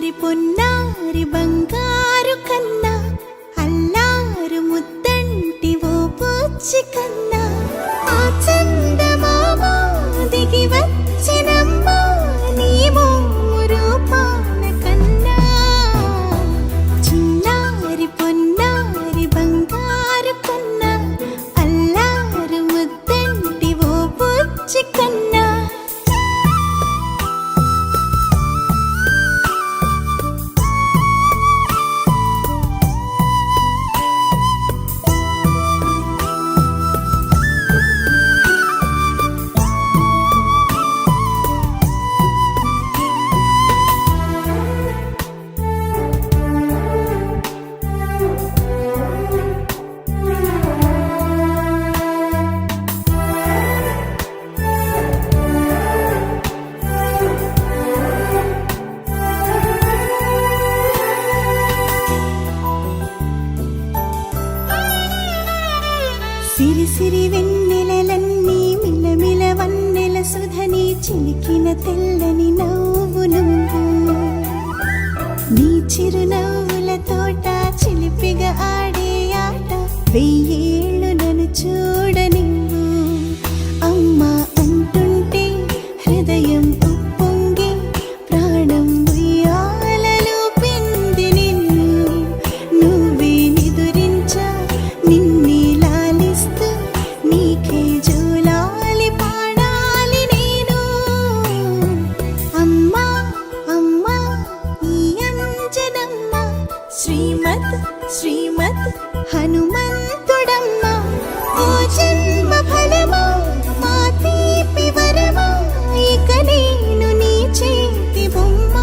చిన్నారి పొన్నారి బంగారు కన్నా అల్లారు ముద్దంటి ఓ పూచి కన్నా ఆ చందమామ దిగి వచ్చినమ్మా నీ మోము రూపాన కన్నా చిన్నారి పొన్నారి బంగారు కన్నా అల్లారు ముద్దంటి ఓ పూచి కన్నా సిరి సిరి వెన్నెలలన్నీ మిలమిల వన్నెల సుధని చిలికిన తెల్లని నవ్వు నువ్వు నీ చిరునవ్వుల తోట చిలిపిగా ఆడే ఆట వెయ్యేళ్ళు నన్ను చూడనివ్వు అమ్మా అంటుంటే హృదయం ఉప్పొంగి ప్రాణం ఉయ్యాలలో పిండి నిన్ను నువ్వే నిదురించా నిన్నే నీకే జోలాలి పాడాలి నేను అమ్మా అమ్మా ఈ అంజనమ్మ శ్రీమత్ శ్రీమత్ హనుమంతుడమ్మ ఓ జన్మ ఫలమా మా తీపి వరమా ఇక నేను నీ చేతి బొమ్మ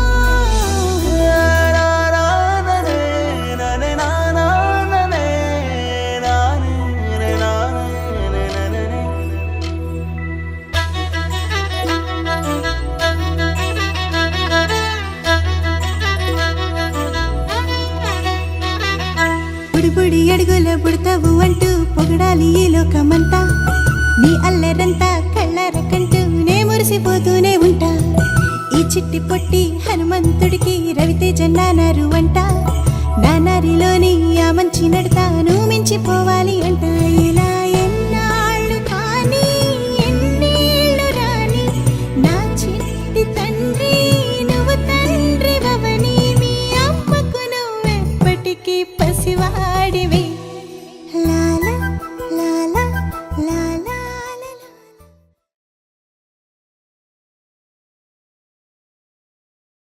బుడి అడుగుల బుడతావు అంటూ పొగడాలి ఈ లోకమంతా నీ అల్లరంతా కళ్ళారకంటూ నే మురిసిపోతూనే ఉంటా ఈ చిట్టి పొట్టి హనుమంతుడికి రవితేజ నానారు అంట నానారిలోని ఆ మంచి నడతాను మించిపోవాలి